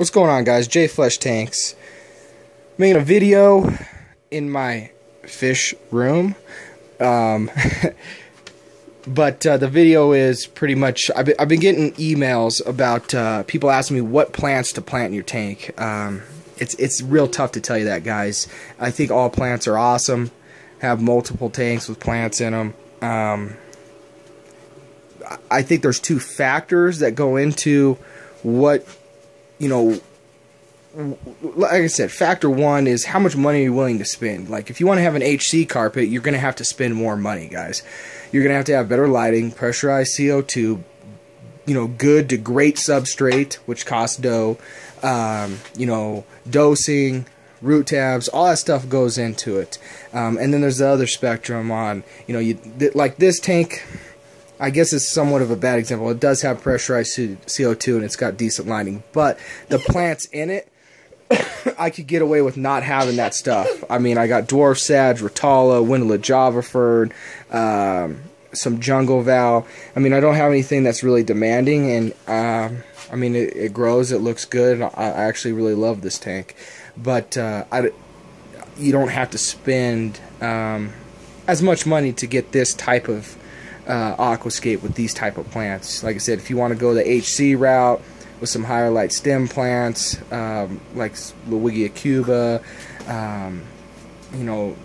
What's going on, guys? J Flesh Tanks. Making a video in my fish room. But the video is pretty much, I've been getting emails about people asking me what plants to plant in your tank. It's real tough to tell you that, guys. I think all plants are awesome. Have multiple tanks with plants in them. I think there's two factors that go into what, you know, like I said, factor one is how much money you're willing to spend. Like, if you want to have an HC carpet, you're going to have to spend more money, guys. You're going to have better lighting, pressurized CO2, you know, good to great substrate, which costs dough, you know, dosing, root tabs, all that stuff goes into it. And then there's the other spectrum on, you know, like this tank, I guess it's somewhat of a bad example. It does have pressurized CO2 and it's got decent lighting, but the plants in it, I could get away with not having that stuff. I mean, I got dwarf sage, rotala, windowlet java fern, some jungle val. I mean, I don't have anything that's really demanding, and I mean, it grows, it looks good. I actually really love this tank, but you don't have to spend as much money to get this type of aquascape with these type of plants. Like I said, if you want to go the HC route with some higher light stem plants, like Lowigia cuba, you know,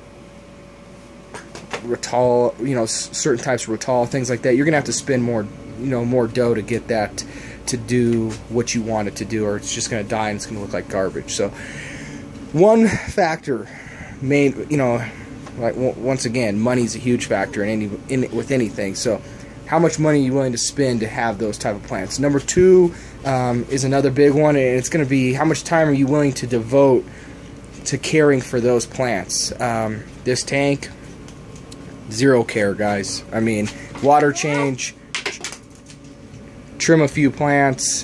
rotala, you know, certain types of rotala, things like that, you're gonna have to spend more, you know, more dough to get that to do what you want it to do, or it's just gonna die and it's gonna look like garbage. So one factor, you know, like once again, money's a huge factor with anything. So how much money are you willing to spend to have those type of plants? Number two is another big one, and it's going to be how much time are you willing to devote to caring for those plants. This tank, zero care, guys. I mean, water change, trim a few plants,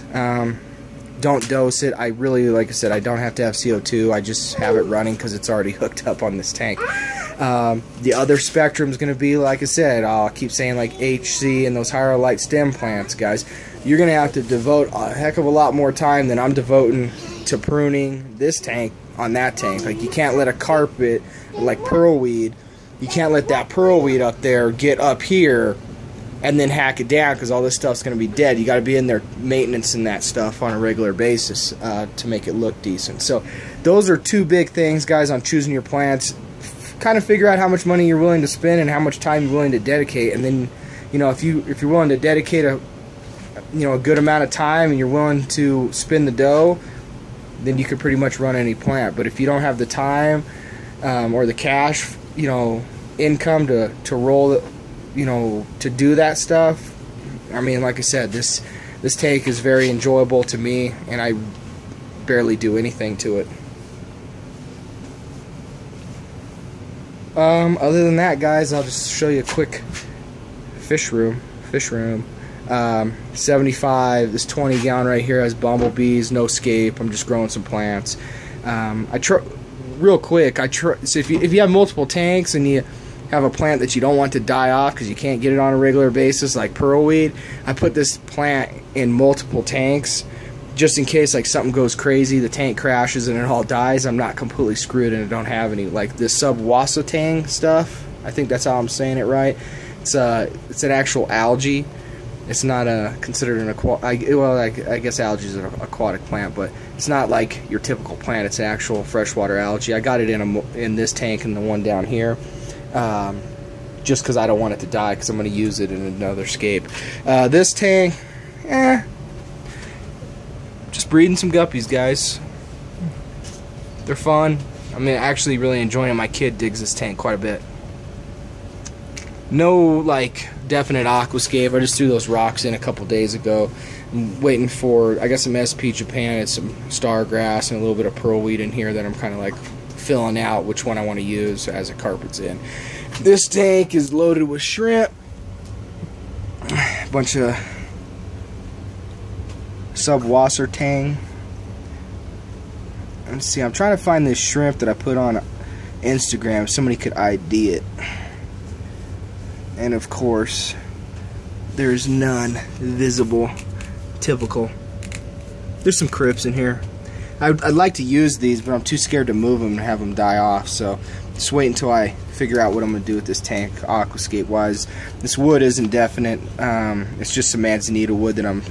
don't dose it. I really, like I said, I don't have to have CO2. I just have it running because it's already hooked up on this tank. The other spectrum is going to be, like I said, I'll keep saying, like HC and those higher light stem plants, guys. You're going to have to devote a heck of a lot more time than I'm devoting to pruning this tank on that tank. Like, you can't let a carpet, like pearlweed, you can't let that pearlweed up there get up here and then hack it down, because all this stuff's going to be dead. You got to be in there maintaining that stuff on a regular basis to make it look decent. So those are two big things, guys, on choosing your plants. Kind of figure out how much money you're willing to spend and how much time you're willing to dedicate, and then, you know, if you're willing to dedicate a good amount of time and you're willing to spend the dough, then you could pretty much run any plant. But if you don't have the time or the cash, you know, income to roll it, you know, to do that stuff, I mean, like I said, this tank is very enjoyable to me, and I barely do anything to it. Other than that, guys, I'll just show you a quick fish room. 75, this 20 gallon right here has bumblebees, no scape. I'm just growing some plants. Real quick, so if you have multiple tanks and you have a plant that you don't want to die off because you can't get it on a regular basis, like pearlweed, I put this plant in multiple tanks just in case, like, something goes crazy, the tank crashes and it all dies. I'm not completely screwed and I don't have any, like this Subwassertang stuff. I think that's how I'm saying it right. It's an actual algae. It's not considered an I guess algae is an aquatic plant, but it's not like your typical plant. It's an actual freshwater algae. I got it in this tank and the one down here, just because I don't want it to die, because I'm going to use it in another scape. This tank, just breeding some guppies, guys. They're fun. I'm actually really enjoying it. My kid digs this tank quite a bit. No, like, definite aquascape. I just threw those rocks in a couple days ago. I'm waiting for, I got some SP Japan and some stargrass and a little bit of pearlweed in here that I'm kind of like filling out which one I want to use as a carpet's in. This tank is loaded with shrimp. A bunch of Subwassertang. Let's see, I'm trying to find this shrimp that I put on Instagram. Somebody could ID it. And of course, there's none visible. Typical. There's some crypts in here. I'd like to use these, but I'm too scared to move them and have them die off. So just wait until I figure out what I'm going to do with this tank, aquascape wise. This wood isn't definite. It's just some manzanita wood that I'm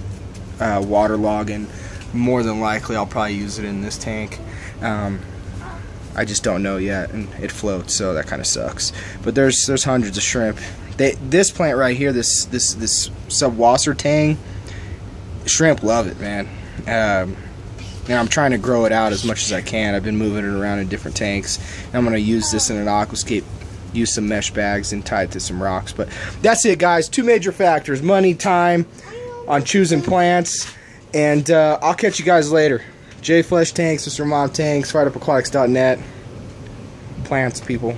waterlogging. More than likely I'll probably use it in this tank. I just don't know yet, and it floats, so that kind of sucks. But there's hundreds of shrimp. This plant right here, this Subwassertang, shrimp love it, man. And I'm trying to grow it out as much as I can. I've been moving it around in different tanks. And I'm going to use this in an aquascape, use some mesh bags and tie it to some rocks. But that's it, guys. 2 major factors: money, time on choosing plants. And I'll catch you guys later. J Flesh Tanks, Mr. Mom Tanks, firedapaquatics.net. Plants, people.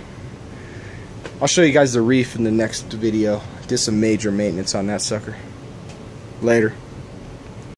I'll show you guys the reef in the next video. Did some major maintenance on that sucker. Later.